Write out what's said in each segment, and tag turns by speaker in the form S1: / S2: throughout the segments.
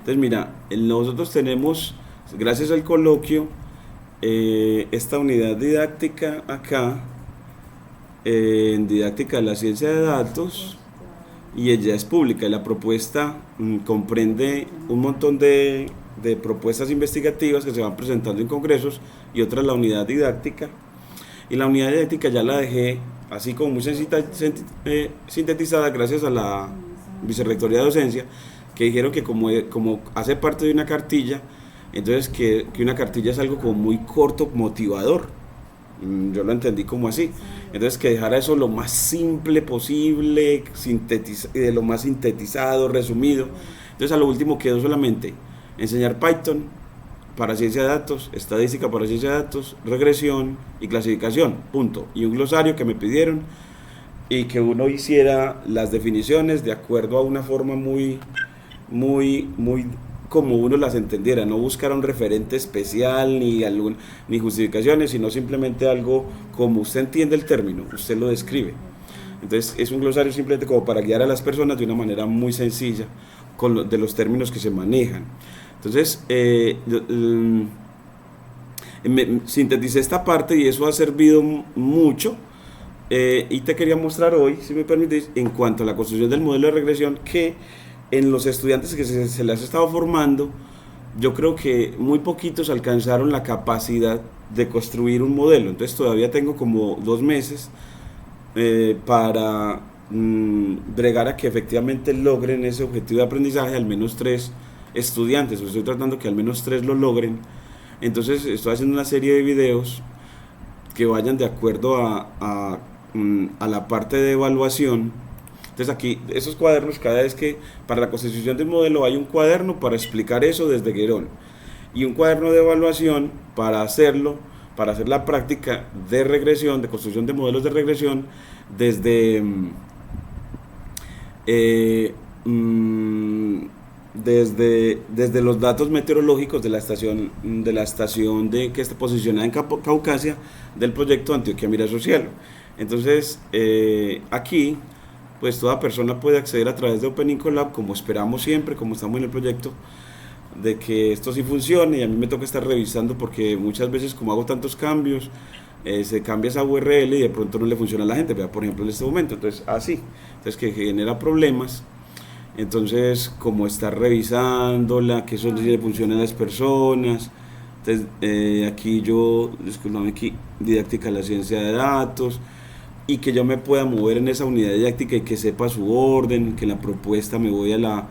S1: Entonces mira, nosotros tenemos, gracias al coloquio, esta unidad didáctica acá, en didáctica de la ciencia de datos, y ella es pública. Y la propuesta comprende un montón de propuestas investigativas que se van presentando en congresos, y otra es la unidad didáctica. Y la unidad didáctica ya la dejé así como muy sintetizada gracias a la Vicerrectoría de Docencia, que dijeron que como hace parte de una cartilla, entonces que una cartilla es algo como muy corto, motivador. Yo lo entendí como así. Entonces que dejara eso lo más simple posible, lo más sintetizado, resumido. Entonces a lo último quedó solamente enseñar Python para ciencia de datos, estadística para ciencia de datos, regresión y clasificación, punto. Y un glosario que me pidieron, y que uno hiciera las definiciones de acuerdo a una forma muy como uno las entendiera, no buscar un referente especial ni justificaciones, sino simplemente algo como usted entiende el término, usted lo describe. Entonces es un glosario simplemente como para guiar a las personas de una manera muy sencilla de los términos que se manejan. Entonces sinteticé esta parte y eso ha servido mucho. Y te quería mostrar hoy, si me permites, en cuanto a la construcción del modelo de regresión, que en los estudiantes que se les ha estado formando, yo creo que muy poquitos alcanzaron la capacidad de construir un modelo. Entonces todavía tengo como 2 meses para bregar a que efectivamente logren ese objetivo de aprendizaje, al menos 3 estudiantes. Estoy tratando que al menos 3 lo logren. Entonces estoy haciendo una serie de videos que vayan de acuerdo a la parte de evaluación. Entonces aquí, esos cuadernos, cada vez que para la constitución del modelo hay un cuaderno para explicar eso desde Guerón, y un cuaderno de evaluación para hacerlo, para hacer la práctica de regresión, de construcción de modelos de regresión desde desde los datos meteorológicos de la estación que está posicionada en Caucasia, del proyecto Antioquia Mira su Cielo. Entonces aquí pues toda persona puede acceder a través de Open Colab, como esperamos siempre, como estamos en el proyecto, de que esto sí funcione. Y a mí me toca estar revisando porque muchas veces, como hago tantos cambios, se cambia esa URL y de pronto no le funciona a la gente, por ejemplo en este momento. Entonces así, entonces que genera problemas. Entonces, como estar revisándola, que eso sí le funciona a las personas. Entonces aquí discúlpame, aquí didáctica de la ciencia de datos, y que yo me pueda mover en esa unidad didáctica y que sepa su orden, que en la propuesta me voy a la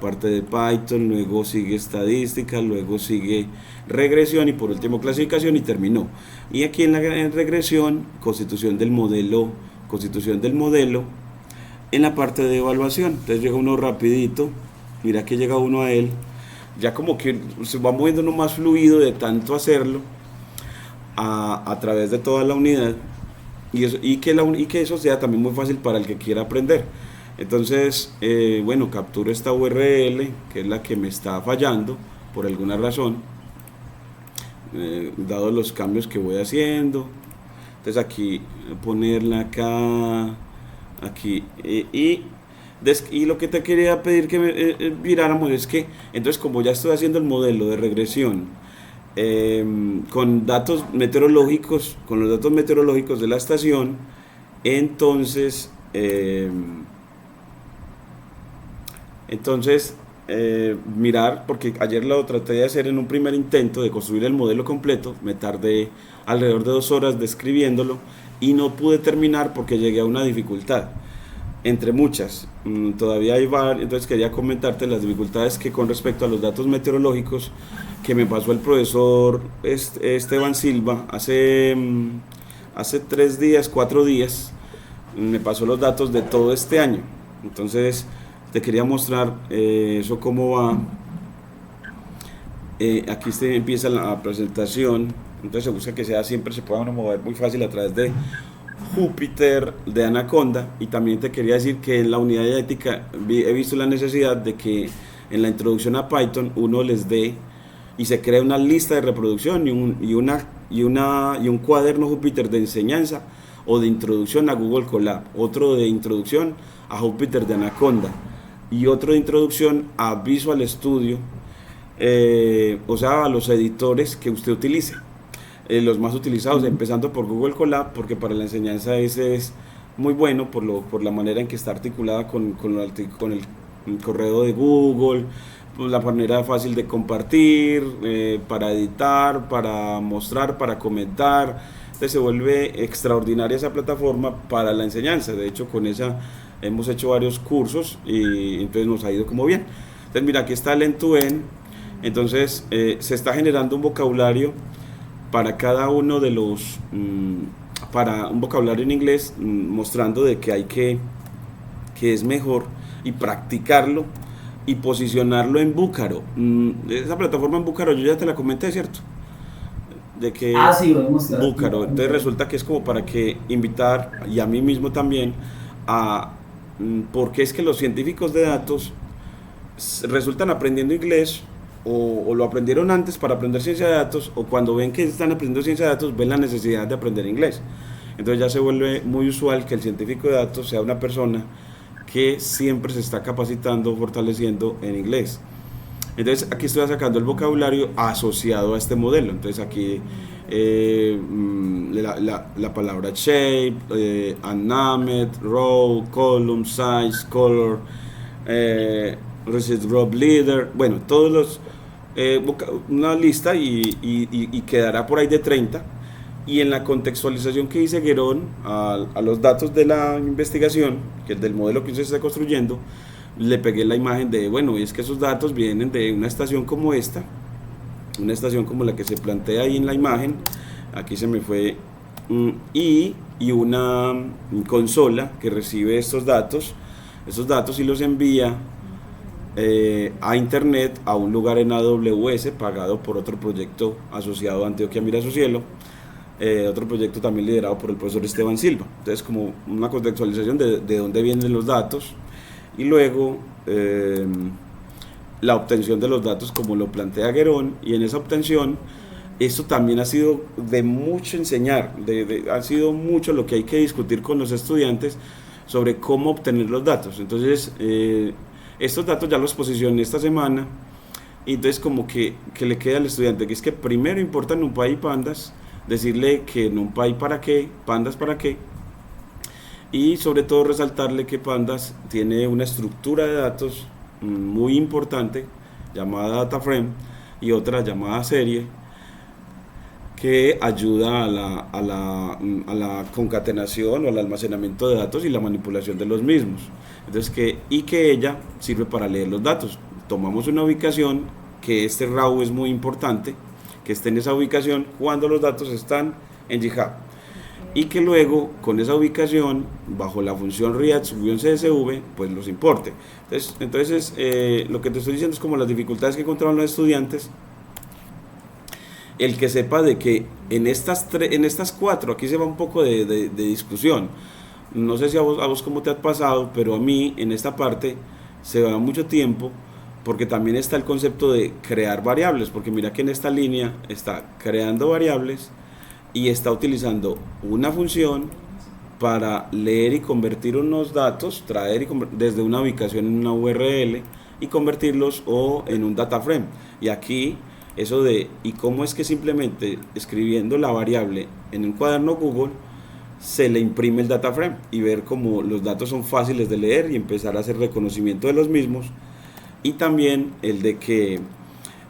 S1: parte de Python, luego sigue estadística, luego sigue regresión y por último clasificación, y terminó. Y aquí en regresión, constitución del modelo, en la parte de evaluación. Entonces llega uno rapidito, mira que llega uno a él, ya como que se va moviendo uno más fluido de tanto hacerlo a través de toda la unidad. Y que eso sea también muy fácil para el que quiera aprender. Entonces, bueno, capturo esta URL, que es la que me está fallando por alguna razón, dado los cambios que voy haciendo. Entonces aquí ponerla acá, aquí, y lo que te quería pedir que miráramos es que, entonces como ya estoy haciendo el modelo de regresión, con los datos meteorológicos de la estación, entonces mirar, porque ayer lo traté de hacer en un primer intento de construir el modelo completo, me tardé alrededor de 2 horas describiéndolo y no pude terminar porque llegué a una dificultad entre muchas. Todavía hay varias. Entonces quería comentarte las dificultades que con respecto a los datos meteorológicos que me pasó el profesor Esteban Silva hace 3 días, 4 días, me pasó los datos de todo este año. Entonces te quería mostrar eso cómo va. Aquí empieza la presentación. Entonces se busca que siempre se pueda uno mover muy fácil a través de Júpiter, de Anaconda. Y también te quería decir que en la unidad de ética he visto la necesidad de que en la introducción a Python uno les dé y se crea una lista de reproducción y un cuaderno Júpiter de enseñanza o de introducción a Google Colab, otro de introducción a Júpiter de Anaconda, y otro de introducción a Visual Studio, o sea, a los editores que usted utilice. Los más utilizados, empezando por Google Colab, porque para la enseñanza ese es muy bueno por la manera en que está articulada con el correo de Google, pues la manera fácil de compartir, para editar, para mostrar, para comentar. Entonces se vuelve extraordinaria esa plataforma para la enseñanza. De hecho, con esa hemos hecho varios cursos y entonces nos ha ido como bien. Entonces mira, aquí está el end-to-end. Entonces se está generando un vocabulario para cada uno de los, para un vocabulario en inglés, mostrando de que hay que es mejor, y practicarlo y posicionarlo en Búcaro. Esa plataforma en Búcaro yo ya te la comenté, ¿cierto? De que
S2: Sí, lo hemos
S1: Búcaro, entonces resulta que es como para que invitar, y a mí mismo también, a porque es que los científicos de datos resultan aprendiendo inglés, o lo aprendieron antes para aprender ciencia de datos, o cuando ven que están aprendiendo ciencia de datos ven la necesidad de aprender inglés. Entonces ya se vuelve muy usual que el científico de datos sea una persona que siempre se está capacitando, fortaleciendo en inglés. Entonces aquí estoy sacando el vocabulario asociado a este modelo. Entonces aquí la palabra shape, unnamed, row, column, size, color, receipt group leader, bueno, todos los, una lista, y quedará por ahí de 30. Y en la contextualización que hice Guerón a los datos de la investigación, que es del modelo que usted está construyendo, le pegué la imagen de, bueno, y es que esos datos vienen de una estación como esta, una estación como la que se plantea ahí en la imagen. Aquí se me fue, y una consola que recibe estos datos y los envía a internet, a un lugar en AWS pagado por otro proyecto asociado a Antioquia Mira Su Cielo, otro proyecto también liderado por el profesor Esteban Silva. Entonces, como una contextualización de dónde vienen los datos, y luego la obtención de los datos como lo plantea Guerón. Y en esa obtención, esto también ha sido de mucho enseñar, ha sido mucho lo que hay que discutir con los estudiantes sobre cómo obtener los datos. Entonces estos datos ya los posicioné esta semana, y entonces como que le queda al estudiante, que es que primero importan NumPy y Pandas, decirle que NumPy para qué, Pandas para qué, y sobre todo resaltarle que Pandas tiene una estructura de datos muy importante llamada data frame, y otra llamada serie, que ayuda a la concatenación o al almacenamiento de datos y la manipulación de los mismos. Entonces, que ella sirve para leer los datos. Tomamos una ubicación, que este RAW es muy importante, que esté en esa ubicación cuando los datos están en GitHub, y que luego con esa ubicación, bajo la función read_csv, pues los importe. Entonces lo que te estoy diciendo es como las dificultades que encontraron los estudiantes, el que sepa de que en estas cuatro, aquí se va un poco de discusión. No sé si a vos cómo te ha pasado, pero a mí en esta parte se va mucho tiempo, porque también está el concepto de crear variables, porque mira que en esta línea está creando variables y está utilizando una función para leer y convertir unos datos, traer desde una ubicación en una URL y convertirlos o en un data frame. Y aquí eso de, y cómo es que simplemente escribiendo la variable en un cuaderno Google se le imprime el data frame, y ver cómo los datos son fáciles de leer y empezar a hacer reconocimiento de los mismos. Y también el de que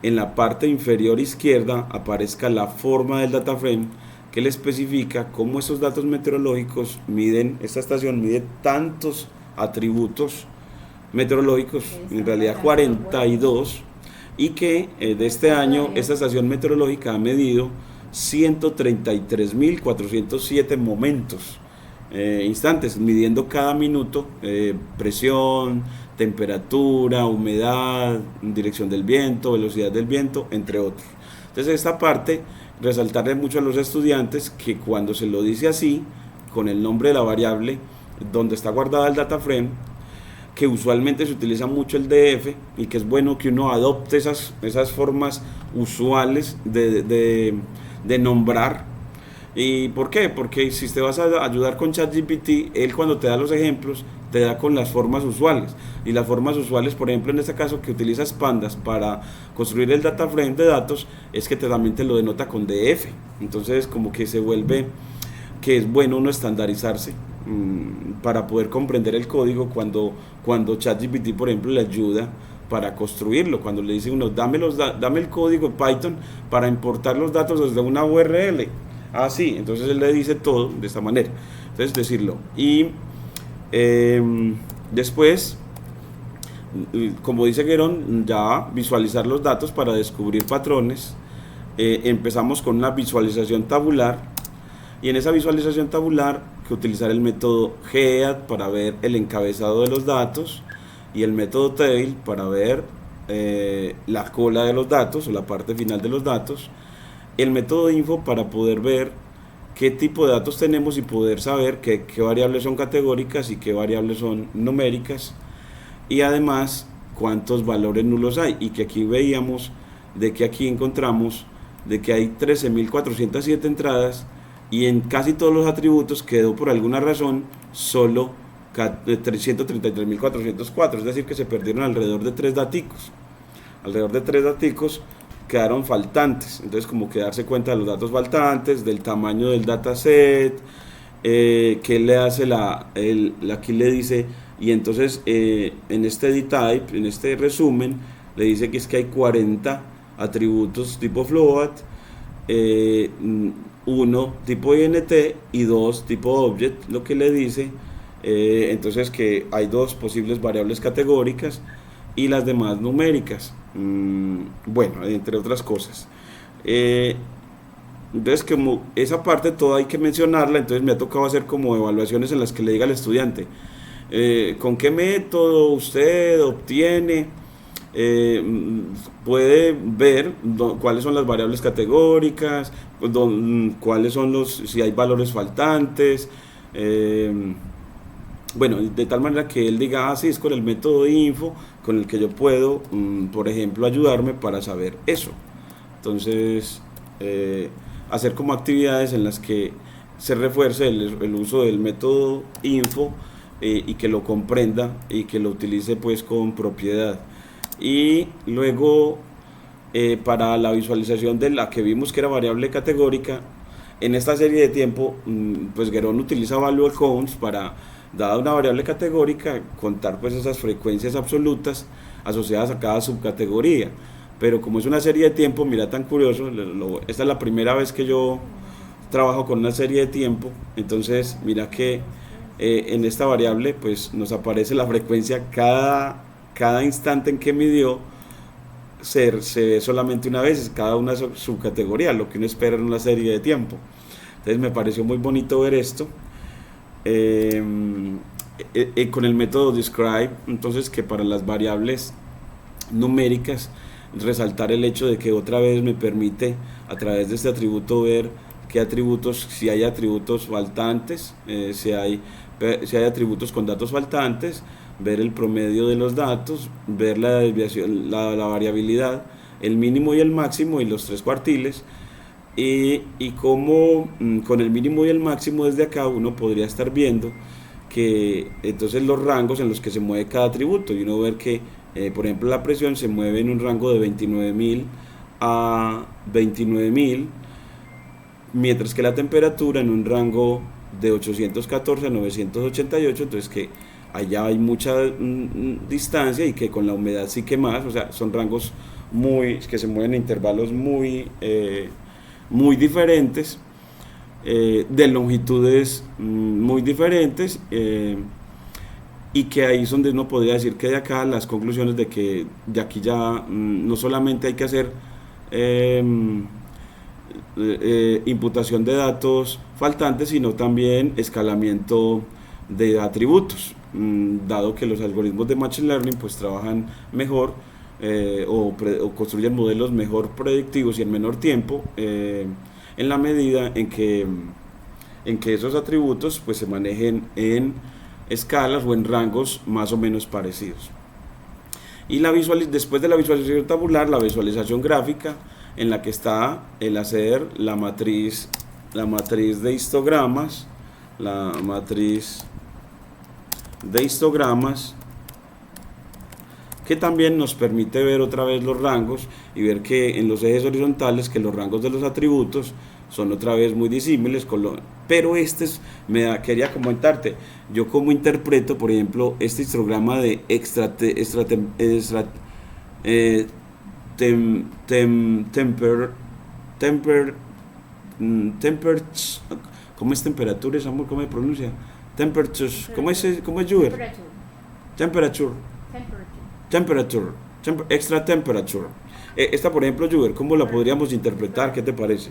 S1: en la parte inferior izquierda aparezca la forma del data frame, que le especifica cómo esos datos meteorológicos miden, esta estación mide tantos atributos meteorológicos, en realidad 42, y que de este año esta estación meteorológica ha medido 133.407 momentos, instantes, midiendo cada minuto presión, temperatura, humedad, dirección del viento, velocidad del viento, entre otros. Entonces esta parte, resaltarle mucho a los estudiantes que cuando se lo dice así, con el nombre de la variable donde está guardada el data frame, que usualmente se utiliza mucho el DF, y que es bueno que uno adopte esas formas usuales de nombrar, ¿Y por qué? Porque si te vas a ayudar con ChatGPT, él cuando te da los ejemplos, te da con las formas usuales. Y las formas usuales, por ejemplo, en este caso que utilizas pandas para construir el data frame de datos, es que también te lo denota con DF. Entonces como que se vuelve que es bueno uno estandarizarse para poder comprender el código cuando ChatGPT, por ejemplo, le ayuda para construirlo, cuando le dice uno, dame el código Python para importar los datos desde una URL. Ah, sí, entonces él le dice todo de esta manera. Entonces decirlo. Y después, como dice Guerón, ya visualizar los datos para descubrir patrones. Empezamos con una visualización tabular. Y en esa visualización tabular, que utilizar el método head para ver el encabezado de los datos y el método tail para ver la cola de los datos o la parte final de los datos, el método info para poder ver qué tipo de datos tenemos y poder saber qué variables son categóricas y qué variables son numéricas, y además cuántos valores nulos hay, y que aquí veíamos de que aquí encontramos de que hay 13.407 entradas y en casi todos los atributos quedó por alguna razón solo 333.404, es decir que se perdieron alrededor de 3 daticos. Alrededor de 3 daticos quedaron faltantes. Entonces como que darse cuenta de los datos faltantes, del tamaño del dataset, que le hace aquí le dice, y entonces en este dtype, en este resumen, le dice que es que hay 40 atributos tipo float, 1 tipo int y 2 tipo object, lo que le dice. Entonces que hay 2 posibles variables categóricas y las demás numéricas, bueno, entre otras cosas. Entonces como esa parte toda hay que mencionarla, entonces me ha tocado hacer como evaluaciones en las que le diga al estudiante con qué método usted obtiene, puede ver cuáles son las variables categóricas, cuáles son si hay valores faltantes, bueno, de tal manera que él diga, sí, es con el método info con el que yo puedo, por ejemplo, ayudarme para saber eso. Entonces, hacer como actividades en las que se refuerce el uso del método info, y que lo comprenda y que lo utilice pues con propiedad. Y luego, para la visualización de la que vimos que era variable categórica, en esta serie de tiempo, pues Guerón utiliza value counts para, dada una variable categórica, contar pues esas frecuencias absolutas asociadas a cada subcategoría. Pero como es una serie de tiempo, mira tan curioso, esta es la primera vez que yo trabajo con una serie de tiempo, entonces mira que en esta variable pues nos aparece la frecuencia cada instante en que midió, se ve solamente una vez, cada una subcategoría, lo que uno espera en una serie de tiempo. Entonces me pareció muy bonito ver esto. Con el método describe, entonces que para las variables numéricas resaltar el hecho de que otra vez me permite a través de este atributo ver qué atributos, si hay atributos faltantes, si hay atributos con datos faltantes, ver el promedio de los datos, ver la desviación, la variabilidad, el mínimo y el máximo y los 3 cuartiles, y como con el mínimo y el máximo desde acá uno podría estar viendo que entonces los rangos en los que se mueve cada atributo, y uno ver que por ejemplo la presión se mueve en un rango de 29.000 a 29.000, mientras que la temperatura en un rango de 814 a 988, entonces que allá hay mucha distancia y que con la humedad sí que más, o sea, son rangos que se mueven en intervalos muy diferentes, de longitudes muy diferentes, y que ahí es donde uno podría decir que de acá las conclusiones de que de aquí ya no solamente hay que hacer imputación de datos faltantes, sino también escalamiento de atributos, dado que los algoritmos de Machine Learning pues trabajan mejor, o construyen modelos mejor predictivos y en menor tiempo, en la medida en que esos atributos pues se manejen en escalas o en rangos más o menos parecidos. Y después de la visualización tabular, la visualización gráfica, en la que está el hacer la matriz la matriz de histogramas, la matriz de histogramas, que también nos permite ver otra vez los rangos y ver que en los ejes horizontales que los rangos de los atributos son otra vez muy disímiles pero quería comentarte yo cómo interpreto por ejemplo este histograma de ¿cómo es temperatura, amor? ¿Cómo se pronuncia? Temperature, ¿cómo es Juber? Temperature. Extra temperature. Esta, por ejemplo, Juber, ¿cómo la podríamos interpretar? ¿Qué te parece?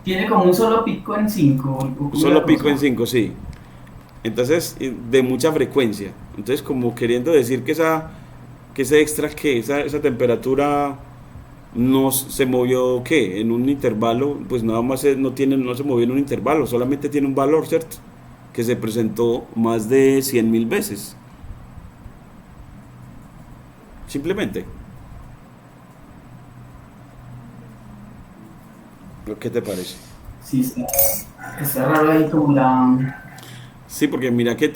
S2: Tiene como un solo pico en 5.
S1: Solo pico en 5, sí. Entonces, de mucha frecuencia. Entonces, como queriendo decir que ese extra, que esa temperatura no se movió, ¿qué? En un intervalo, pues nada más no se movió en un intervalo, solamente tiene un valor, ¿cierto? Que se presentó más de 100.000 veces. Simplemente. ¿Qué te parece?
S2: Sí, está raro ahí como la...
S1: Sí, porque mira que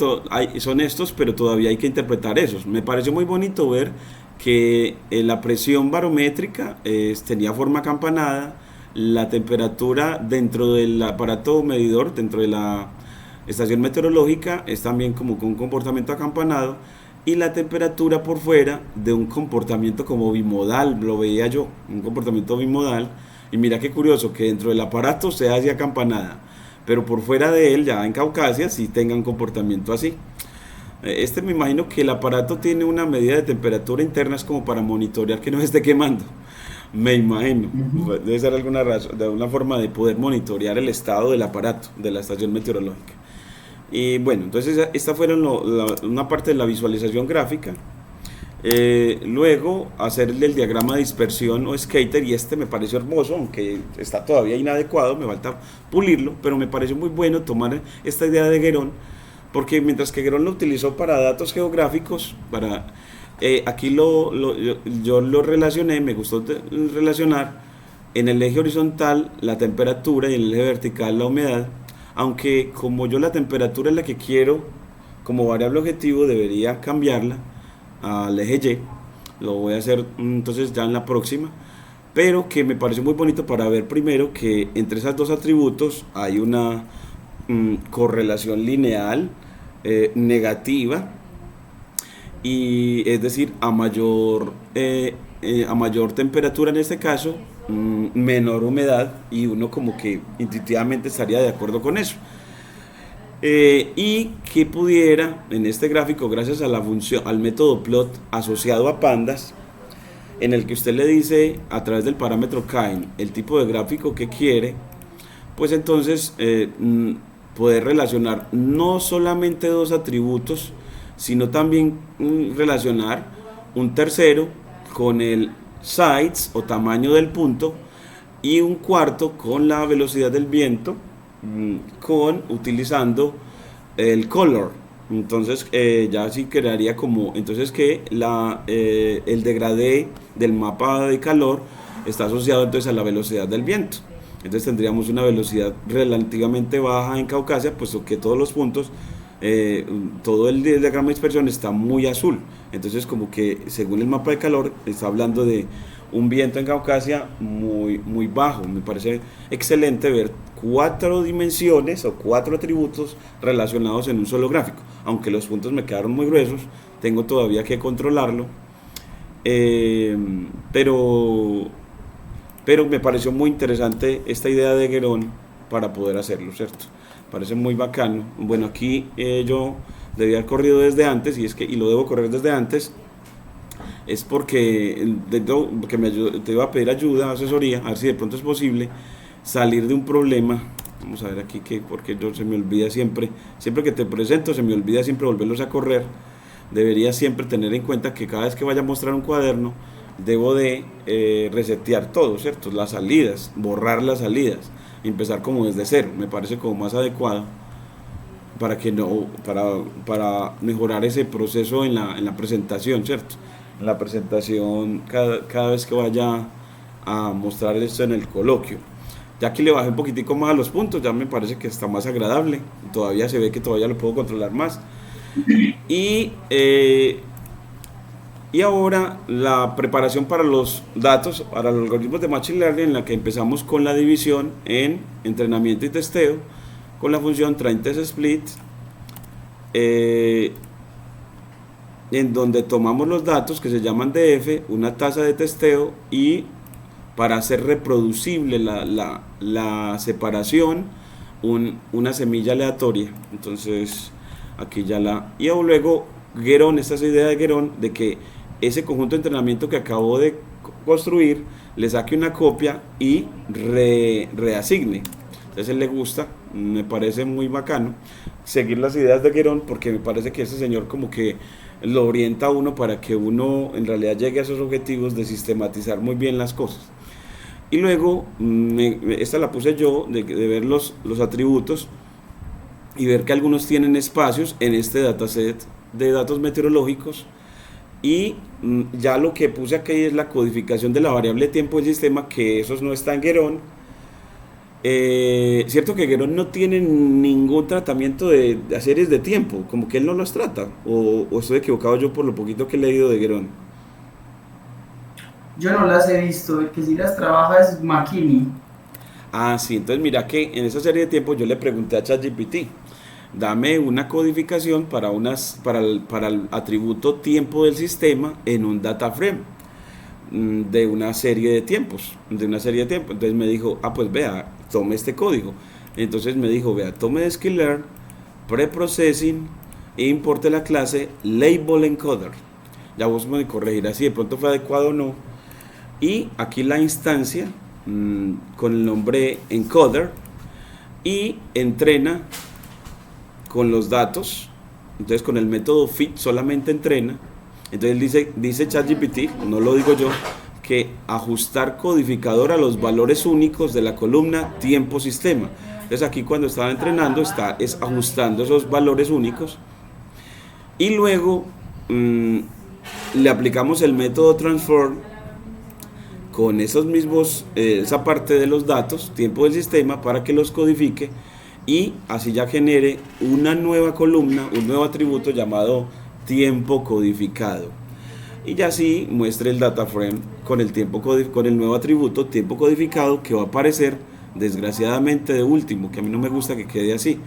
S1: son estos, pero todavía hay que interpretar esos. Me pareció muy bonito ver que la presión barométrica tenía forma acampanada, la temperatura dentro del aparato medidor, dentro de la estación meteorológica, es también como con un comportamiento acampanado, y la temperatura por fuera de un comportamiento como bimodal, lo veía yo, un comportamiento bimodal. Y mira qué curioso que dentro del aparato se hace acampanada, pero por fuera de él, ya en Caucasia, sí tenga un comportamiento así. Me imagino que el aparato tiene una medida de temperatura interna, es como para monitorear que no se esté quemando. Me imagino.
S2: Ujú.
S1: Debe ser alguna razón, de alguna forma de poder monitorear el estado del aparato, de la estación meteorológica. Y bueno, entonces esta fueron una parte de la visualización gráfica. Luego hacerle el diagrama de dispersión o scatter, y me pareció hermoso, aunque está todavía inadecuado, me falta pulirlo, pero me pareció muy bueno tomar esta idea de Guerón, porque mientras que Guerón lo utilizó para datos geográficos, aquí yo lo relacioné, me gustó relacionar en el eje horizontal la temperatura y en el eje vertical la humedad, aunque como yo la temperatura es la que quiero como variable objetivo, debería cambiarla al eje Y. Lo voy a hacer entonces ya en la próxima, pero que me pareció muy bonito para ver primero que entre esos dos atributos hay una correlación lineal negativa, y es decir, a mayor temperatura en este caso, menor humedad, y uno como que intuitivamente estaría de acuerdo con eso. Y que pudiera en este gráfico, gracias a la función, al método plot asociado a pandas, en el que usted le dice a través del parámetro kind el tipo de gráfico que quiere, pues entonces poder relacionar no solamente dos atributos, sino también relacionar un tercero con el size o tamaño del punto, y un cuarto con la velocidad del viento, utilizando el color. Entonces ya sí crearía como entonces que el degradé del mapa de calor está asociado entonces a la velocidad del viento. Entonces tendríamos una velocidad relativamente baja en Caucasia, puesto que todos los puntos, todo el diagrama de dispersión está muy azul. Entonces como que según el mapa de calor está hablando de un viento en Caucasia muy, muy bajo. Me parece excelente ver 4 dimensiones o 4 atributos relacionados en un solo gráfico. Aunque los puntos me quedaron muy gruesos, tengo todavía que controlarlo. Pero me pareció muy interesante esta idea de Guerón para poder hacerlo, ¿cierto? Parece muy bacano. Bueno, aquí yo debía haber corrido desde antes, y lo debo correr desde antes, es porque te iba a pedir ayuda, asesoría, a ver si de pronto es posible salir de un problema. Vamos a ver aquí, porque se me olvida siempre que te presento, se me olvida siempre volverlos a correr. Debería siempre tener en cuenta que cada vez que vaya a mostrar un cuaderno, debo de resetear todo, ¿cierto? Las salidas, borrar las salidas, empezar como desde cero, me parece como más adecuado para mejorar ese proceso en la presentación, ¿cierto? En la presentación, cada vez que vaya a mostrar esto en el coloquio. Ya que le bajé un poquitico más a los puntos, ya me parece que está más agradable. Todavía se ve que todavía lo puedo controlar más. Y, eh, y ahora la preparación para los datos, para los algoritmos de Machine Learning, en la que empezamos con la división en entrenamiento y testeo, con la función train test split, eh, en donde tomamos los datos que se llaman DF, una tasa de testeo, y para hacer reproducible la separación, una semilla aleatoria. Entonces, aquí ya la... Y luego, Guerón, esta es la idea de Guerón, de que ese conjunto de entrenamiento que acabo de construir, le saque una copia y reasigne. Entonces, a él le gusta, me parece muy bacano seguir las ideas de Guerón, porque me parece que ese señor como que lo orienta a uno para que uno en realidad llegue a esos objetivos de sistematizar muy bien las cosas. Y luego, esta la puse yo, de ver los atributos y ver que algunos tienen espacios en este dataset de datos meteorológicos. Y ya lo que puse aquí es la codificación de la variable tiempo del sistema, que eso no está en Guerón. Cierto que Guerón no tiene ningún tratamiento de series de tiempo, como que él no los trata, o estoy equivocado yo por lo poquito que he leído de Guerón.
S2: Yo no las he visto, el que sí las trabaja es McKinney.
S1: Ah, sí, entonces mira que en esa serie de tiempo yo le pregunté a ChatGPT, dame una codificación para el atributo tiempo del sistema en un data frame de una serie de tiempos, Entonces me dijo, pues vea, tome este código. Entonces me dijo, vea, tome de sklearn, preprocessing e importe la clase label encoder. Ya vos me corregirás si de pronto fue adecuado o no. Y aquí la instancia con el nombre encoder, y entrena con los datos. Entonces con el método fit solamente entrena. Entonces dice ChatGPT, no lo digo yo, que ajustar codificador a los valores únicos de la columna tiempo sistema. Entonces aquí cuando estaba entrenando es ajustando esos valores únicos, y luego le aplicamos el método transform con esos mismos, esa parte de los datos, tiempo del sistema, para que los codifique y así ya genere una nueva columna, un nuevo atributo llamado tiempo codificado. Y ya así muestre el data frame con el nuevo atributo tiempo codificado, que va a aparecer desgraciadamente de último, que a mí no me gusta que quede así,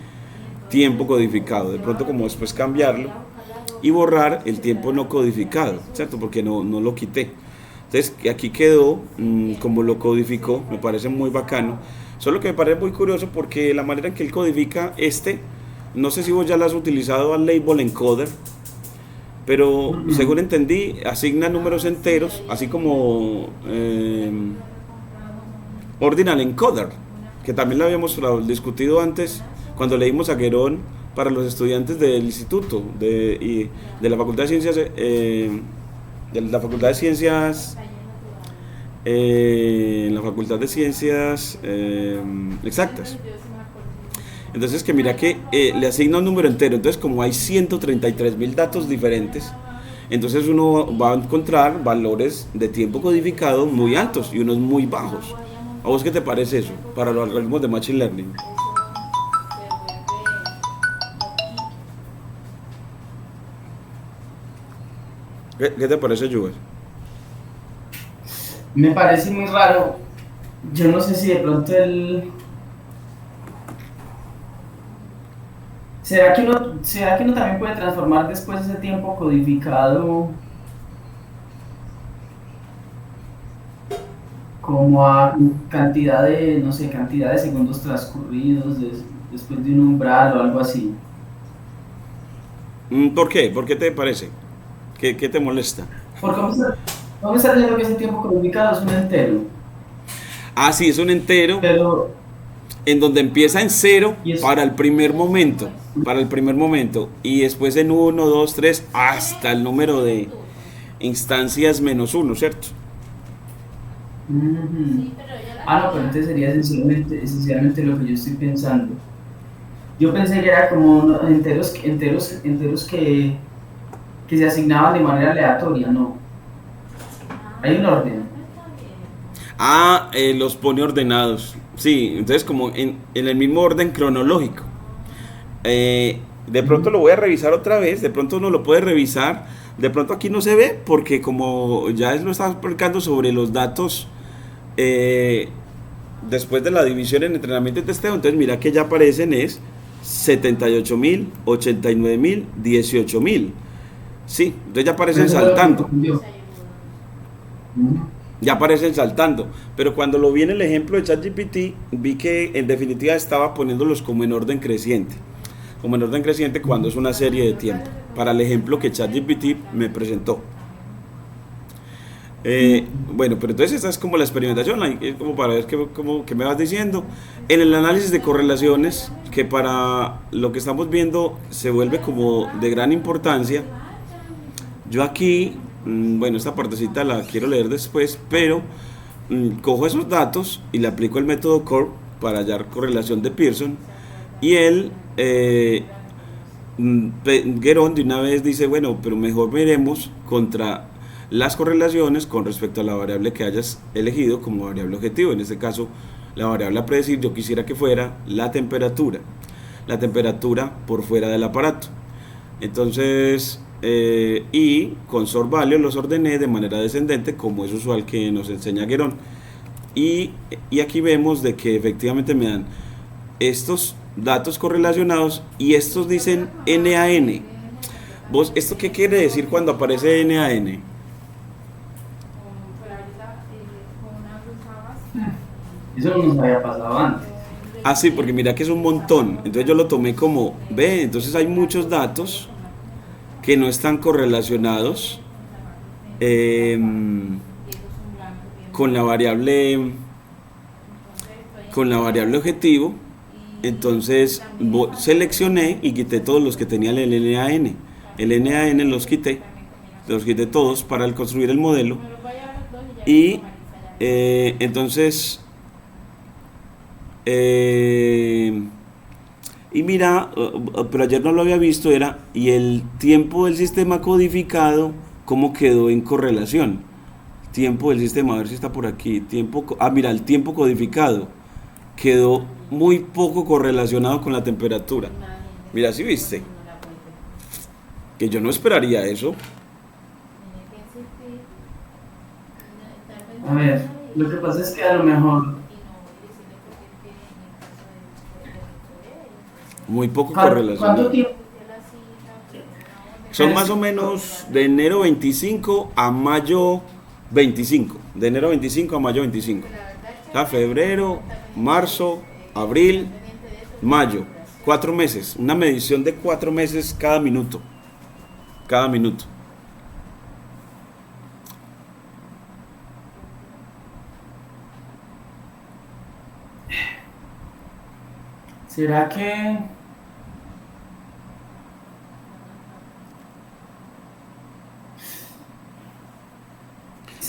S1: tiempo codificado. De pronto, como después cambiarlo y borrar el tiempo no codificado, ¿cierto? Porque no lo quité. Entonces aquí quedó como lo codificó, me parece muy bacano. Solo que me parece muy curioso porque la manera en que él codifica no sé si vos ya lo has utilizado al label encoder, pero según entendí, asigna números enteros, así como ordinal encoder, que también lo habíamos discutido antes cuando leímos a Guerón para los estudiantes del instituto de la Facultad de Ciencias, la Facultad de Ciencias Exactas. Entonces que mira que le asigna un número entero. Entonces, como hay 133.000 datos diferentes, entonces uno va a encontrar valores de tiempo codificado muy altos y unos muy bajos. ¿A vos qué te parece eso para los algoritmos de Machine Learning? ¿Qué te parece, Juves?
S2: Me parece muy raro. Yo no sé si de pronto ¿Será que uno también puede transformar después ese tiempo codificado como a cantidad de, no sé, cantidad de segundos transcurridos después de un umbral o algo así?
S1: ¿Por qué? ¿Por qué te parece? ¿Qué te molesta?
S2: Porque vamos a estar diciendo que ese tiempo codificado es un entero.
S1: Ah, sí, es un entero.
S2: Pero,
S1: En donde empieza en 0
S2: y es,
S1: para el primer momento, y después en 1, 2, 3, hasta el número de instancias menos 1, ¿cierto?
S2: no, pero entonces sería esencialmente lo que yo estoy pensando. Yo pensé que era como enteros que se asignaban de manera aleatoria, no. Hay un orden.
S1: Los pone ordenados. Sí, entonces como en el mismo orden cronológico. De pronto lo voy a revisar otra vez, de pronto uno lo puede revisar, de pronto aquí no se ve porque como ya lo estaba explicando sobre los datos eh, después de la división en entrenamiento y testeo, entonces mira que ya aparecen es 78.000, 89.000, 18.000. Sí, entonces ya aparecen
S2: Eso fue lo que me
S1: saltando.
S2: confundió. Ujú.
S1: Ya aparecen saltando, pero cuando lo vi en el ejemplo de ChatGPT, vi que en definitiva estaba poniéndolos como en orden creciente. Como en orden creciente cuando es una serie de tiempo. Para el ejemplo que ChatGPT me presentó. Bueno, pero entonces esta es como la experimentación, como para ver qué me vas diciendo. En el análisis de correlaciones, que para lo que estamos viendo se vuelve como de gran importancia. Yo aquí, bueno, esta partecita la quiero leer después, pero cojo esos datos y le aplico el método CORE para hallar correlación de Pearson. Y él, Guerón de una vez dice, bueno, pero mejor veremos contra las correlaciones con respecto a la variable que hayas elegido como variable objetivo. En este caso, la variable a predecir yo quisiera que fuera la temperatura por fuera del aparato. Entonces, y con sort value los ordené de manera descendente, como es usual que nos enseña Guerón. Y aquí vemos de que efectivamente me dan estos datos correlacionados y estos dicen NaN. ¿Vos esto qué quiere decir cuando aparece NaN?
S2: Eso no nos había pasado antes.
S1: Ah, sí, porque mira que es un montón. Entonces yo lo tomé como, ve, entonces hay muchos datos que no están correlacionados eh, con la variable objetivo. Entonces seleccioné y quité todos los que tenían el NaN. El NaN los quité todos para construir el modelo. Y entonces y mira, pero ayer no lo había visto, y el tiempo del sistema codificado, cómo quedó en correlación. Tiempo del sistema, a ver si está por aquí. Mira, el tiempo codificado quedó muy poco correlacionado con la temperatura. Mira, si viste, que yo no esperaría eso.
S2: A ver, lo que pasa es que a lo mejor.
S1: Muy poco
S2: ¿Cuánto
S1: correlacionado.
S2: tiempo?
S1: Son más o menos de enero 25 a mayo 25. De enero 25 a mayo 25. O sea, febrero, marzo, abril, mayo. 4 meses. Una medición de 4 meses cada minuto. Cada minuto.
S2: ¿Será que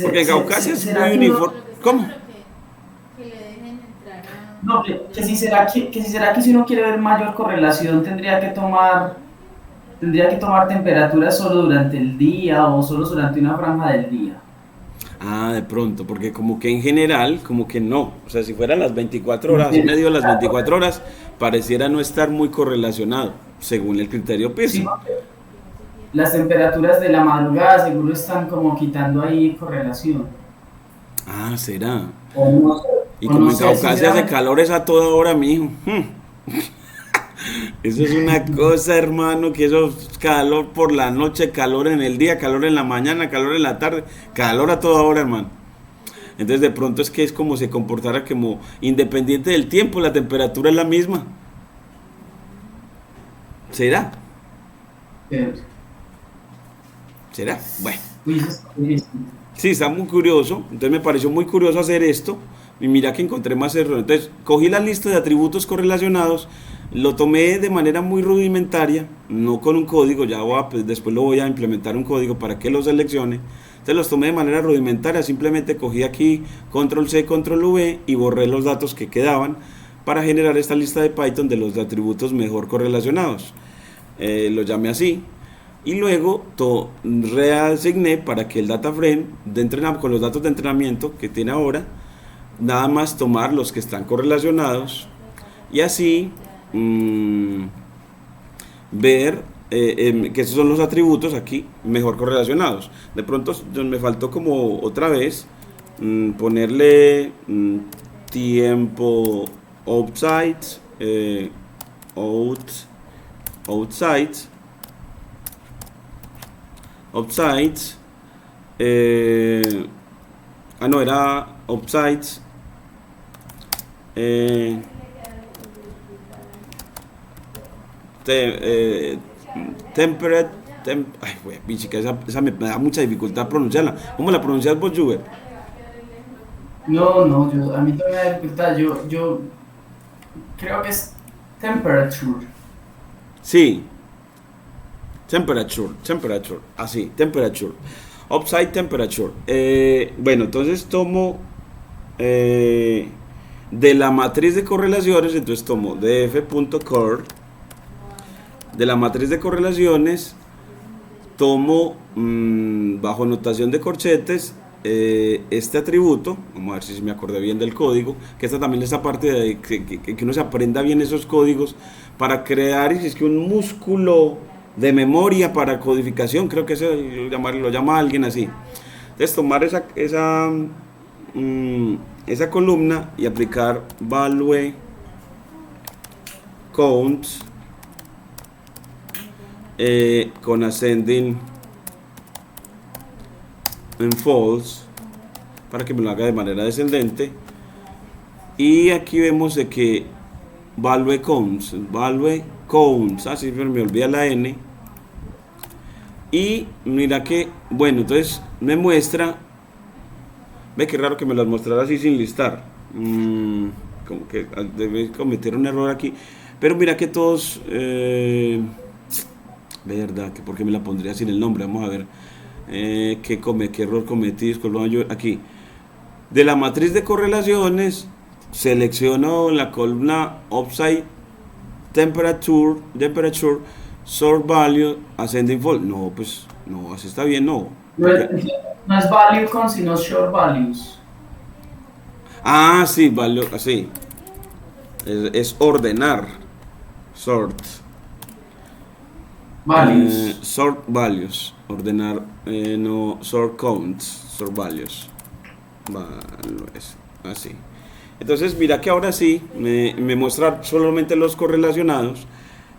S1: Porque en Caucasia es
S2: será
S1: muy
S2: que uno-
S1: uniforme. ¿Cómo?
S2: no, que si será que si será que si uno quiere ver mayor correlación tendría que tomar temperaturas solo durante el día o solo durante una franja del día?
S1: Ah, de pronto, porque como que en general, como que no. O sea, si fueran las 24 horas, así medio las 24 horas, pareciera no estar muy correlacionado, según el criterio
S2: Sí,
S1: Pearson.
S2: las temperaturas de la madrugada seguro están como quitando ahí correlación.
S1: Ah, será.
S2: O no sé,
S1: Y
S2: o
S1: como
S2: no
S1: en
S2: sé,
S1: Caucasia hace
S2: sinceramente.
S1: calor es a toda hora, mijo. Eso es una cosa, hermano, que eso es calor por la noche, calor en el día, calor en la mañana, calor en la tarde, calor a toda hora, hermano. Entonces de pronto es que es como se comportara como independiente del tiempo, la temperatura es la misma. ¿Será?
S2: Pero,
S1: ¿Será? Bueno.
S2: uy, eso está difícil.
S1: Sí, está muy curioso. Entonces me pareció muy curioso hacer esto. Y mira que encontré más errores. Entonces cogí la lista de atributos correlacionados, lo tomé de manera muy rudimentaria, no con un código. Pues, después lo voy a implementar un código para que lo seleccione. Entonces los tomé de manera rudimentaria. Simplemente cogí aquí control C, control V y borré los datos que quedaban para generar esta lista de Python de los atributos mejor correlacionados. Lo llamé así. Y luego reasigné para que el data frame con los datos de entrenamiento que tiene ahora nada más tomar los que están correlacionados y así ver que esos son los atributos aquí mejor correlacionados. De pronto me faltó como otra vez ponerle tiempo outside, outside, no, era outside, temperate, ay, güey, pichica, esa me da mucha dificultad pronunciarla. ¿Cómo la pronuncias vos, Juve?
S2: No, no, a mí también me da dificultad. Yo creo que es temperature.
S1: Sí, temperature, así, temperature. Upside temperature. Bueno, entonces tomo de la matriz de correlaciones, entonces tomo df.core. De la matriz de correlaciones tomo bajo notación de corchetes este atributo. Vamos a ver si me acordé bien del código, que esta también es esa parte de que uno se aprenda bien esos códigos para crear, y si es que un músculo de memoria para codificación, creo que eso lo llama alguien así. Entonces tomar esa columna y aplicar value count con ascending en false para que me lo haga de manera descendente, y aquí vemos de que value counts, así me olvida la n, y mira que bueno, entonces me muestra, ve que raro que me las mostrara así sin listar, como que debe cometer un error aquí, pero mira que todos verdad, que porque me la pondría sin el nombre. Vamos a ver qué error cometí. Disculpa, yo aquí de la matriz de correlaciones selecciono la columna upside temperature sort value ascending false. No, pues no, así está bien, no.
S2: No es value con sino short values.
S1: Ah, sí, value, así es ordenar, sort
S2: Values.
S1: Sort values, ordenar, no sort counts, sort values. Values, así. Entonces mira que ahora sí me muestra solamente los correlacionados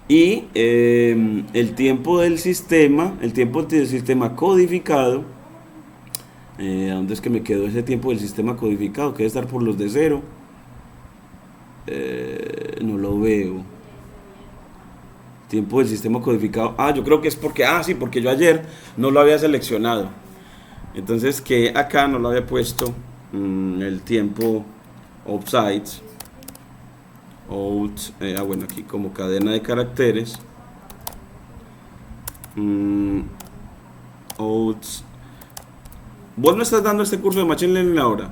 S1: y el tiempo del sistema codificado. ¿A dónde es que me quedó ese tiempo del sistema codificado? Que debe estar por los de 0. No lo veo. Tiempo del sistema codificado. Yo creo que es porque, sí, porque yo ayer no lo había seleccionado. Entonces que acá no lo había puesto el tiempo outside. Bueno, aquí como cadena de caracteres. Vos no estás dando este curso de Machine Learning ahora.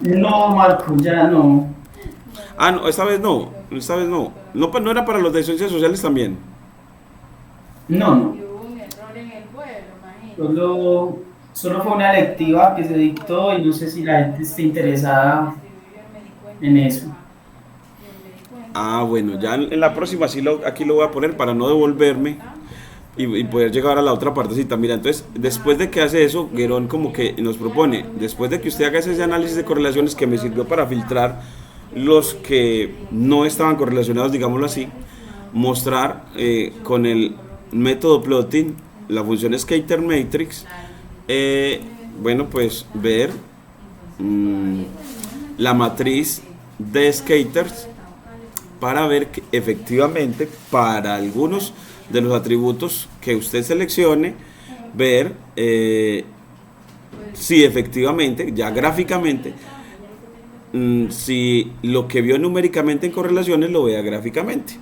S2: No, Marco, ya no.
S1: No, esta vez no. No era para los de ciencias sociales también.
S2: No.
S3: Hubo un error en el vuelo, imagínate.
S2: Solo fue una lectiva que se dictó y no sé si la gente está interesada en eso.
S1: Bueno, ya en la próxima aquí lo voy a poner para no devolverme y poder llegar a la otra partecita. Mira, entonces, después de que hace eso, Guerón como que nos propone, después de que usted haga ese análisis de correlaciones que me sirvió para filtrar los que no estaban correlacionados, digámoslo así, mostrar con el método plotting la función scatter matrix, bueno, pues ver la matriz de scaters para ver que efectivamente para algunos de los atributos que usted seleccione, ver si efectivamente, ya gráficamente, si lo que vio numéricamente en correlaciones lo vea gráficamente.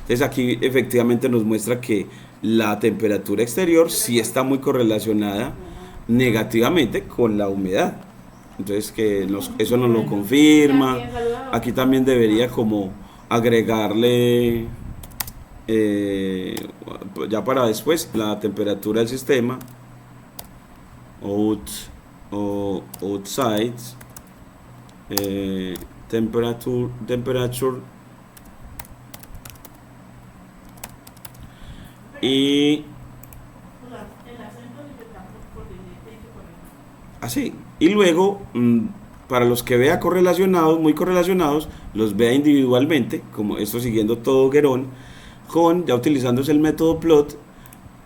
S1: Entonces aquí efectivamente nos muestra que la temperatura exterior sí está muy correlacionada negativamente con la humedad. Entonces que eso nos lo confirma. Aquí también debería como agregarle ya para después la temperatura del sistema outside temperature y así, y luego para los que vea correlacionados, muy correlacionados, los vea individualmente, como esto siguiendo todo Guerón, ya utilizándose el método plot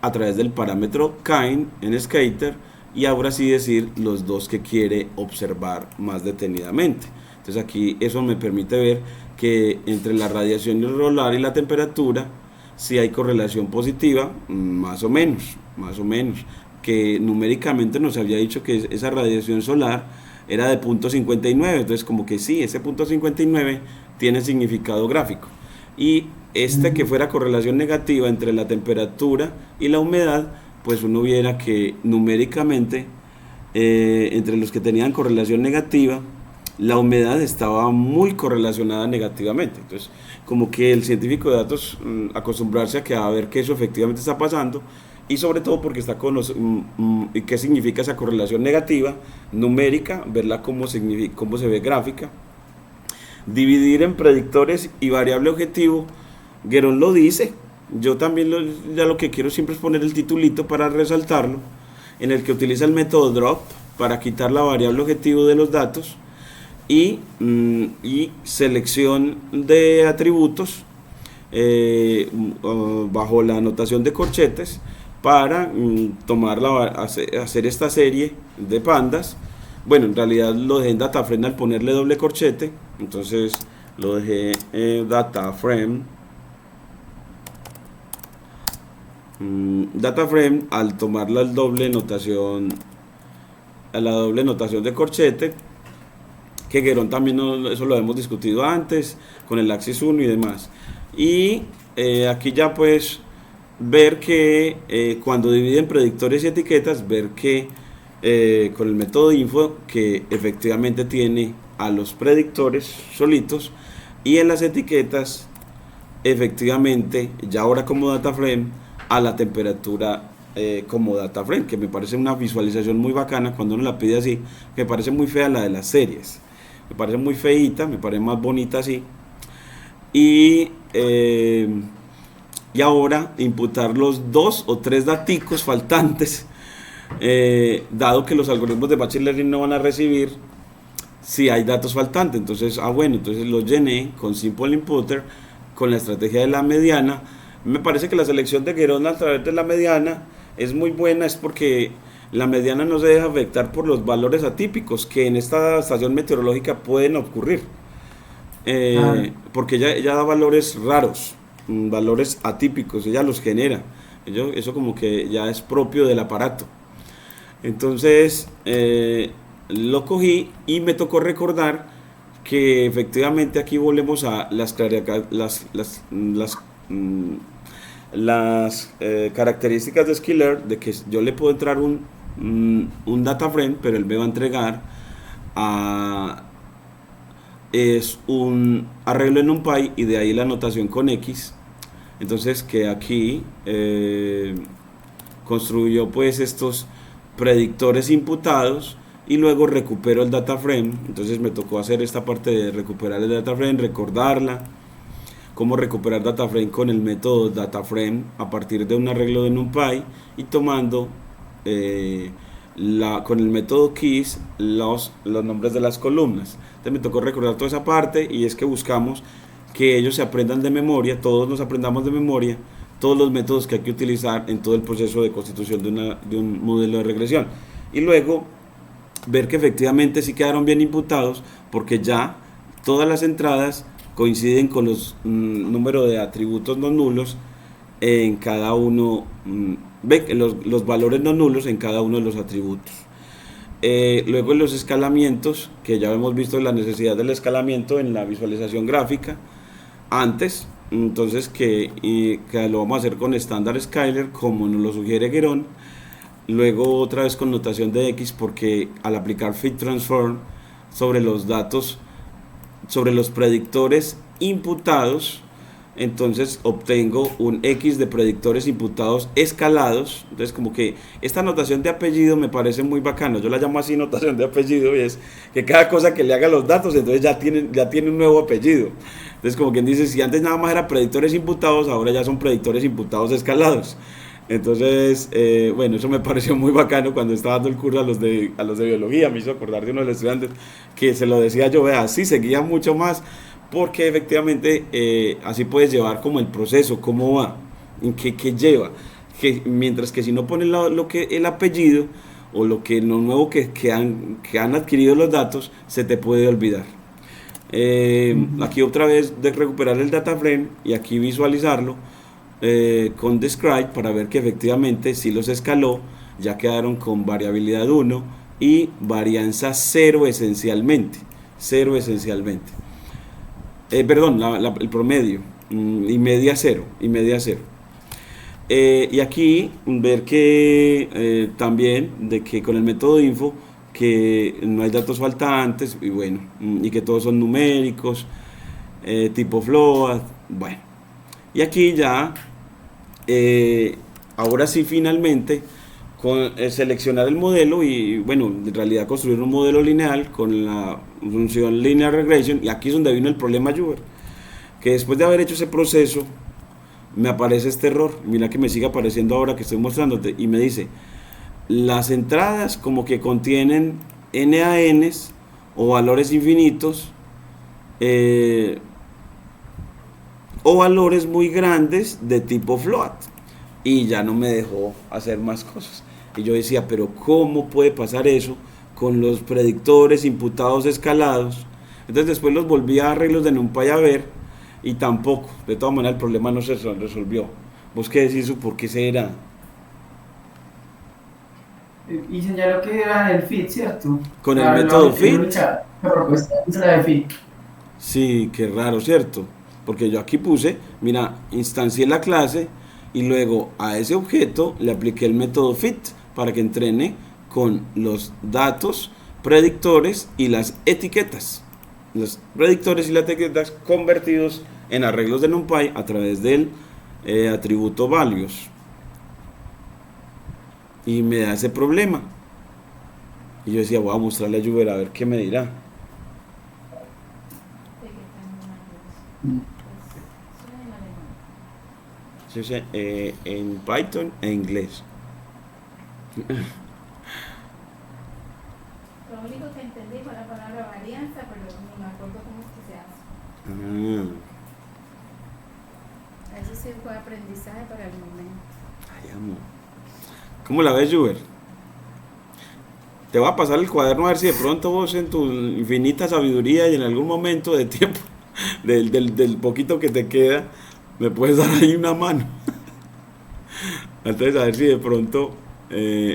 S1: a través del parámetro kind en Skater, y ahora sí decir los dos que quiere observar más detenidamente. Entonces aquí eso me permite ver que entre la radiación solar y la temperatura si hay correlación positiva, más o menos, que numéricamente nos había dicho que esa radiación solar era de 0.59, entonces como que sí, ese 0.59 tiene significado gráfico. Y que fuera correlación negativa entre la temperatura y la humedad, pues uno viera que numéricamente entre los que tenían correlación negativa, la humedad estaba muy correlacionada negativamente. Entonces como que el científico de datos acostumbrarse a ver que eso efectivamente está pasando, y sobre todo porque está con qué significa esa correlación negativa numérica, verla cómo se ve gráfica, dividir en predictores y variable objetivo. Guerón lo dice, yo también ya lo que quiero siempre es poner el titulito para resaltarlo, en el que utiliza el método drop para quitar la variable objetivo de los datos y selección de atributos bajo la notación de corchetes para hacer esta serie de pandas. Bueno, en realidad lo dejé en DataFrame al ponerle doble corchete, entonces lo dejé en DataFrame. DataFrame al tomar la doble notación de corchete, que Guerón también eso lo hemos discutido antes con el Axis 1 y demás. Y aquí ya pues ver que cuando dividen predictores y etiquetas, ver que con el método info que efectivamente tiene a los predictores solitos, y en las etiquetas efectivamente ya ahora como DataFrame a la temperatura como DataFrame, que me parece una visualización muy bacana cuando uno la pide así. Me parece muy fea la de las series, me parece muy feita, me parece más bonita así. Y ahora imputar los 2 o 3 daticos faltantes, dado que los algoritmos de Machine Learning no van a recibir si hay datos faltantes. Entonces, entonces los llené con Simple Imputer, con la estrategia de la mediana. Me parece que la selección de Guerón a través de la mediana es muy buena, es porque la mediana no se deja afectar por los valores atípicos que en esta estación meteorológica pueden ocurrir, porque ella da valores raros, valores atípicos, ella los genera, eso como que ya es propio del aparato. Entonces lo cogí y me tocó recordar que efectivamente aquí volvemos a las características de Skiller, de que yo le puedo entrar un DataFrame, pero él me va a entregar es un arreglo en NumPy, y de ahí la notación con X. Entonces que aquí construyó pues estos predictores imputados, y luego recupero el DataFrame. Entonces me tocó hacer esta parte de recuperar el DataFrame, recordarla, cómo recuperar DataFrame con el método DataFrame a partir de un arreglo de NumPy, y tomando con el método keys los nombres de las columnas. Entonces me tocó recordar toda esa parte, y es que buscamos que ellos se aprendan de memoria, todos nos aprendamos de memoria todos los métodos que hay que utilizar en todo el proceso de constitución de un modelo de regresión, y luego ver que efectivamente sí quedaron bien imputados, porque ya todas las entradas coinciden con los números de atributos no nulos en cada uno, los valores no nulos en cada uno de los atributos. Luego en los escalamientos, que ya hemos visto la necesidad del escalamiento en la visualización gráfica antes, entonces que lo vamos a hacer con estándar Scaler como nos lo sugiere Guerón. Luego otra vez con notación de X, porque al aplicar Fit Transform sobre los datos, sobre los predictores imputados, entonces obtengo un X de predictores imputados escalados. Entonces como que esta notación de apellido me parece muy bacano, yo la llamo así notación de apellido, y es que cada cosa que le haga los datos, entonces ya tiene un nuevo apellido. Entonces como quien dice, si antes nada más era predictores imputados, ahora ya son predictores imputados escalados. Entonces, bueno, eso me pareció muy bacano cuando estaba dando el curso a los de biología, me hizo acordar de uno de los estudiantes que se lo decía yo, vea, sí, seguía mucho más, porque efectivamente así puedes llevar como el proceso, cómo va, qué lleva, que, mientras que si no pones lo que el apellido o lo nuevo que han adquirido los datos, se te puede olvidar. Aquí otra vez de recuperar el data frame y aquí visualizarlo con Describe para ver que efectivamente si los escaló, ya quedaron con variabilidad 1 y varianza 0 esencialmente. 0 esencialmente. Perdón, el promedio y media 0. Y aquí ver que también de que con el método info que no hay datos faltantes y bueno, y que todos son numéricos, tipo float, bueno. Y aquí ya, ahora sí finalmente, con seleccionar el modelo y bueno, en realidad construir un modelo lineal con la función linear regression, y aquí es donde vino el problema Juber, que después de haber hecho ese proceso, me aparece este error, mira que me sigue apareciendo ahora que estoy mostrándote, y me dice, las entradas como que contienen NaNs o valores infinitos, o valores muy grandes de tipo float, y ya no me dejó hacer más cosas. Y yo decía, pero ¿cómo puede pasar eso con los predictores imputados escalados? Entonces después los volví a arreglos de NumPy a ver, y tampoco, de todas maneras el problema no se resolvió. ¿Vos qué decís? ¿Por qué será?
S2: Y señaló que era el fit, ¿cierto?
S1: Con el método fit.
S2: La de fit.
S1: Sí, qué raro, ¿cierto? Porque yo aquí puse, mira, instancié la clase y luego a ese objeto le apliqué el método fit para que entrene con los datos, predictores y las etiquetas. Los predictores y las etiquetas convertidos en arreglos de NumPy a través del atributo values. Y me da ese problema. Y yo decía, voy a mostrarle a Juber a ver qué me dirá. En Python e inglés.
S3: Lo único que entendí fue la palabra varianza, pero no me acuerdo cómo es que se hace. Eso sí fue aprendizaje para el momento.
S1: Ay, amor. ¿Cómo la ves, Juber? Te voy a pasar el cuaderno a ver si de pronto vos en tu infinita sabiduría y en algún momento de tiempo, del poquito que te queda, me puedes dar ahí una mano. Entonces a ver si de pronto,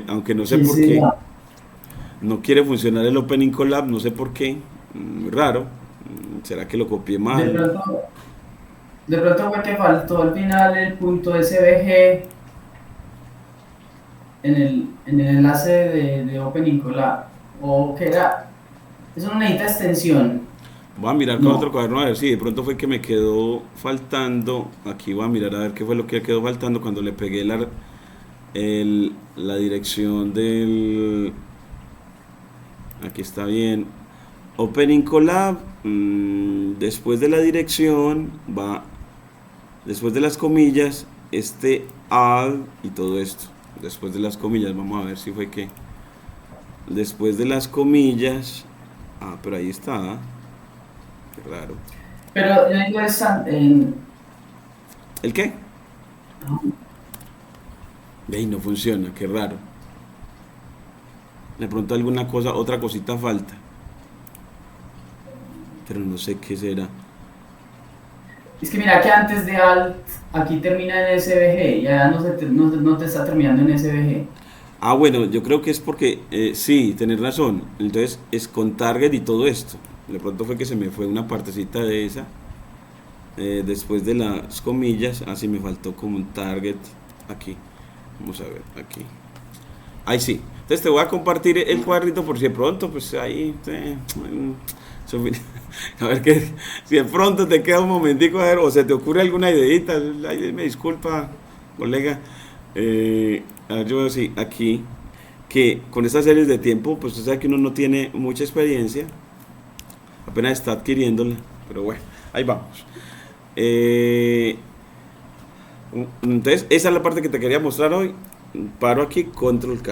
S1: aunque no sé por qué, no quiere funcionar el Opening Collab, no sé por qué, muy raro. ¿Será que lo copié mal?
S2: De pronto fue que faltó al final el punto SVG en el enlace de Opening Collab, o que era, eso no necesita extensión.
S1: Voy a mirar con otro cuaderno a ver si de pronto fue que me quedó faltando. Aquí voy a mirar a ver qué fue lo que quedó faltando cuando le pegué la dirección del... Aquí está bien. Opening Collab, después de la dirección va, después de las comillas, add y todo esto. Después de las comillas, vamos a ver si fue que después de las comillas, pero ahí está, qué raro.
S2: Pero yo digo en...
S1: ¿El qué? Ahí no funciona, qué raro. De pronto alguna cosa, otra cosita falta, pero no sé qué será.
S2: Es que mira que antes de alt, aquí termina en SVG, ya no te está terminando en SVG.
S1: Bueno, yo creo que es porque, sí, tenés razón, entonces es con target y todo esto. De pronto fue que se me fue una partecita de esa, después de las comillas, así me faltó como un target aquí. Vamos a ver, aquí. Ahí sí. Entonces te voy a compartir el cuadrito por si de pronto, pues ahí A ver que si de pronto te queda un momentico a ver, o se te ocurre alguna ideita, ay, me disculpa, colega. A ver, yo veo si aquí, que con estas series de tiempo, pues usted sabe que uno no tiene mucha experiencia, apenas está adquiriéndola, pero bueno, ahí vamos. Entonces, esa es la parte que te quería mostrar hoy. Paro aquí, control K.